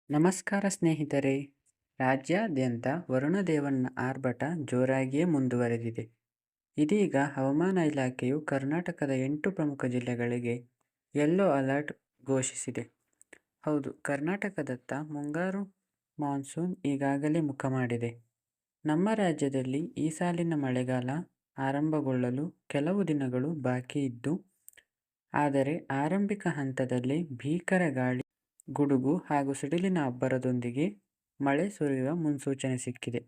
ನಮಸ್ಕಾರ ಸ್ನೇಹಿತರೆ. ರಾಜ್ಯಾದ್ಯಂತ ವರುಣದೇವನ ಆರ್ಭಟ ಜೋರಾಗಿಯೇ ಮುಂದುವರೆದಿದೆ. ಇದೀಗ ಹವಾಮಾನ ಇಲಾಖೆಯು ಕರ್ನಾಟಕದ 8 ಪ್ರಮುಖ ಜಿಲ್ಲೆಗಳಿಗೆ ಯೆಲ್ಲೋ ಅಲರ್ಟ್ ಘೋಷಿಸಿದೆ. ಹೌದು, ಕರ್ನಾಟಕದತ್ತ ಮುಂಗಾರು ಮಾನ್ಸೂನ್ ಈಗಾಗಲೇ ಮುಖ ಮಾಡಿದೆ. ನಮ್ಮ ರಾಜ್ಯದಲ್ಲಿ ಈ ಸಾಲಿನ ಮಳೆಗಾಲ ಆರಂಭಗೊಳ್ಳಲು ಕೆಲವು ದಿನಗಳು ಬಾಕಿ ಇದ್ದು, ಆದರೆ ಆರಂಭಿಕ ಹಂತದಲ್ಲೇ ಭೀಕರ ಗಾಳಿ, ಗುಡುಗು ಹಾಗೂ ಸಿಡಿಲಿನ ಅಬ್ಬರದೊಂದಿಗೆ ಮಳೆ ಸುರಿಯುವ ಮುನ್ಸೂಚನೆ ಸಿಕ್ಕಿದೆ.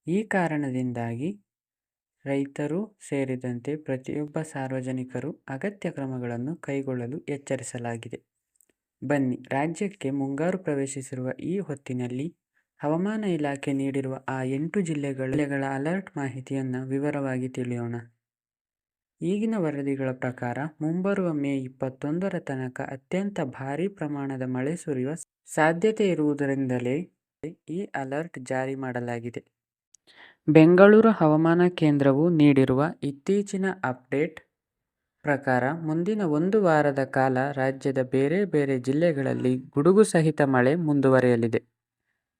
ಈ ಕಾರಣದಿಂದಾಗಿ ರೈತರು ಸೇರಿದಂತೆ ಪ್ರತಿಯೊಬ್ಬ ಸಾರ್ವಜನಿಕರು ಅಗತ್ಯ ಕ್ರಮಗಳನ್ನು ಕೈಗೊಳ್ಳಲು ಎಚ್ಚರಿಸಲಾಗಿದೆ. ಬನ್ನಿ, ರಾಜ್ಯಕ್ಕೆ ಮುಂಗಾರು ಪ್ರವೇಶಿಸಿರುವ ಈ ಹೊತ್ತಿನಲ್ಲಿ ಹವಾಮಾನ ಇಲಾಖೆ ನೀಡಿರುವ ಆ 8 ಜಿಲ್ಲೆಗಳ ಅಲರ್ಟ್ ಮಾಹಿತಿಯನ್ನು ವಿವರವಾಗಿ ತಿಳಿಯೋಣ. ಈಗಿನ ವರದಿಗಳ ಪ್ರಕಾರ ಮುಂಬರುವ ಮೇ 21ರ ತನಕ ಅತ್ಯಂತ ಭಾರೀ ಪ್ರಮಾಣದ ಮಳೆ ಸುರಿಯುವ ಸಾಧ್ಯತೆ ಇರುವುದರಿಂದಲೇ ಈ ಅಲರ್ಟ್ ಜಾರಿ ಮಾಡಲಾಗಿದೆ. ಬೆಂಗಳೂರು ಹವಾಮಾನ ಕೇಂದ್ರವು ನೀಡಿರುವ ಇತ್ತೀಚಿನ ಅಪ್ಡೇಟ್ ಪ್ರಕಾರ ಮುಂದಿನ ಒಂದು ವಾರದ ಕಾಲ ರಾಜ್ಯದ ಬೇರೆ ಬೇರೆ ಜಿಲ್ಲೆಗಳಲ್ಲಿ ಗುಡುಗು ಸಹಿತ ಮಳೆ ಮುಂದುವರಿಯಲಿದೆ.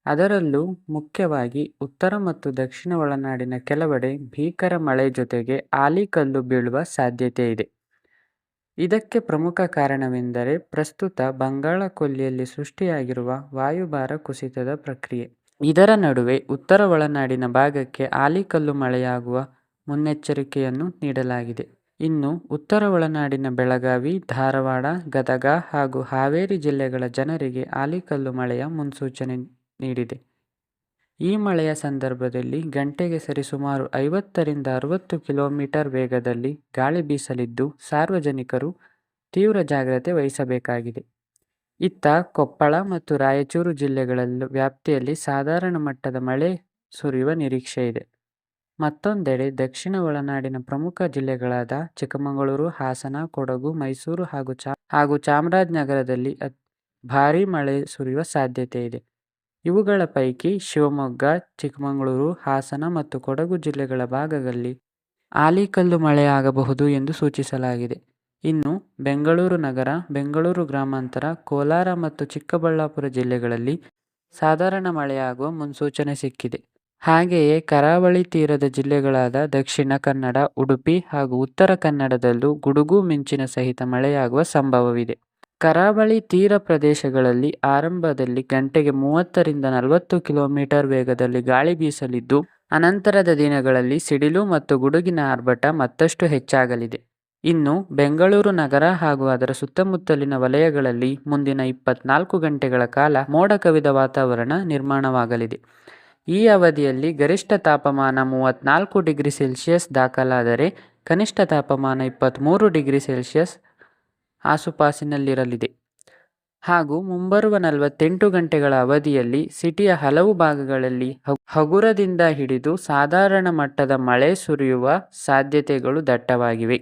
ಅದರಲ್ಲೂ ಮುಖ್ಯವಾಗಿ ಉತ್ತರ ಮತ್ತು ದಕ್ಷಿಣ ಒಳನಾಡಿನ ಕೆಲವೆಡೆ ಭೀಕರ ಮಳೆ ಜೊತೆಗೆ ಆಲಿಕಲ್ಲು ಬೀಳುವ ಸಾಧ್ಯತೆ ಇದೆ. ಇದಕ್ಕೆ ಪ್ರಮುಖ ಕಾರಣವೆಂದರೆ ಪ್ರಸ್ತುತ ಬಂಗಾಳ ಕೊಲ್ಲಿಯಲ್ಲಿ ಸೃಷ್ಟಿಯಾಗಿರುವ ವಾಯುಭಾರ ಕುಸಿತದ ಪ್ರಕ್ರಿಯೆ. ಇದರ ನಡುವೆ ಉತ್ತರ ಒಳನಾಡಿನ ಭಾಗಕ್ಕೆ ಆಲಿಕಲ್ಲು ಮಳೆಯಾಗುವ ಮುನ್ನೆಚ್ಚರಿಕೆಯನ್ನು ನೀಡಲಾಗಿದೆ. ಇನ್ನು ಉತ್ತರ ಒಳನಾಡಿನ ಬೆಳಗಾವಿ, ಧಾರವಾಡ, ಗದಗ ಹಾಗೂ ಹಾವೇರಿ ಜಿಲ್ಲೆಗಳ ಜನರಿಗೆ ಆಲಿಕಲ್ಲು ಮಳೆಯ ಮುನ್ಸೂಚನೆ ನೀಡಿದೆ. ಈ ಮಳೆಯ ಸಂದರ್ಭದಲ್ಲಿ ಗಂಟೆಗೆ ಸರಿಸುಮಾರು 50ರಿಂದ 60 ಕಿಲೋಮೀಟರ್ ವೇಗದಲ್ಲಿ ಗಾಳಿ ಬೀಸಲಿದ್ದು, ಸಾರ್ವಜನಿಕರು ತೀವ್ರ ಜಾಗ್ರತೆ ವಹಿಸಬೇಕಾಗಿದೆ. ಇತ್ತ ಕೊಪ್ಪಳ ಮತ್ತು ರಾಯಚೂರು ಜಿಲ್ಲೆಗಳ ವ್ಯಾಪ್ತಿಯಲ್ಲಿ ಸಾಧಾರಣ ಮಟ್ಟದ ಮಳೆ ಸುರಿಯುವ ನಿರೀಕ್ಷೆ ಇದೆ. ಮತ್ತೊಂದೆಡೆ ದಕ್ಷಿಣ ಒಳನಾಡಿನ ಪ್ರಮುಖ ಜಿಲ್ಲೆಗಳಾದ ಚಿಕ್ಕಮಗಳೂರು, ಹಾಸನ, ಕೊಡಗು, ಮೈಸೂರು ಹಾಗೂ ಚಾಮರಾಜನಗರದಲ್ಲಿ ಭಾರೀ ಮಳೆ ಸುರಿಯುವ ಸಾಧ್ಯತೆ ಇದೆ. ಇವುಗಳ ಪೈಕಿ ಶಿವಮೊಗ್ಗ, ಚಿಕ್ಕಮಗಳೂರು, ಹಾಸನ ಮತ್ತು ಕೊಡಗು ಜಿಲ್ಲೆಗಳ ಭಾಗದಲ್ಲಿ ಆಲಿಕಲ್ಲು ಮಳೆಯಾಗಬಹುದು ಎಂದು ಸೂಚಿಸಲಾಗಿದೆ. ಇನ್ನು ಬೆಂಗಳೂರು ನಗರ, ಬೆಂಗಳೂರು ಗ್ರಾಮಾಂತರ, ಕೋಲಾರ ಮತ್ತು ಚಿಕ್ಕಬಳ್ಳಾಪುರ ಜಿಲ್ಲೆಗಳಲ್ಲಿ ಸಾಧಾರಣ ಮಳೆಯಾಗುವ ಮುನ್ಸೂಚನೆ ಸಿಕ್ಕಿದೆ. ಹಾಗೆಯೇ ಕರಾವಳಿ ತೀರದ ಜಿಲ್ಲೆಗಳಾದ ದಕ್ಷಿಣ ಕನ್ನಡ, ಉಡುಪಿ ಹಾಗೂ ಉತ್ತರ ಕನ್ನಡದಲ್ಲೂ ಗುಡುಗು ಮಿಂಚಿನ ಸಹಿತ ಮಳೆಯಾಗುವ ಸಂಭವವಿದೆ. ಕರಾವಳಿ ತೀರ ಪ್ರದೇಶಗಳಲ್ಲಿ ಆರಂಭದಲ್ಲಿ ಗಂಟೆಗೆ 30ರಿಂದ 40 ಕಿಲೋಮೀಟರ್ ವೇಗದಲ್ಲಿ ಗಾಳಿ ಬೀಸಲಿದ್ದು, ಅನಂತರದ ದಿನಗಳಲ್ಲಿ ಸಿಡಿಲು ಮತ್ತು ಗುಡುಗಿನ ಆರ್ಭಟ ಮತ್ತಷ್ಟು ಹೆಚ್ಚಾಗಲಿದೆ. ಇನ್ನು ಬೆಂಗಳೂರು ನಗರ ಹಾಗೂ ಅದರ ಸುತ್ತಮುತ್ತಲಿನ ವಲಯಗಳಲ್ಲಿ ಮುಂದಿನ 24 ಗಂಟೆಗಳ ಕಾಲ ಮೋಡ ಕವಿದ ವಾತಾವರಣ ನಿರ್ಮಾಣವಾಗಲಿದೆ. ಈ ಅವಧಿಯಲ್ಲಿ ಗರಿಷ್ಠ ತಾಪಮಾನ 34 ಡಿಗ್ರಿ ಸೆಲ್ಸಿಯಸ್ ದಾಖಲಾದರೆ ಕನಿಷ್ಠ ತಾಪಮಾನ 23 ಡಿಗ್ರಿ ಸೆಲ್ಸಿಯಸ್ ಆಸುಪಾಸಿನಲ್ಲಿರಲಿದೆ. ಹಾಗೂ ಮುಂಬರುವ 48 ಗಂಟೆಗಳ ಅವಧಿಯಲ್ಲಿ ಸಿಟಿಯ ಹಲವು ಭಾಗಗಳಲ್ಲಿ ಹಗುರದಿಂದ ಹಿಡಿದು ಸಾಧಾರಣ ಮಟ್ಟದ ಮಳೆ ಸುರಿಯುವ ಸಾಧ್ಯತೆಗಳು ದಟ್ಟವಾಗಿವೆ.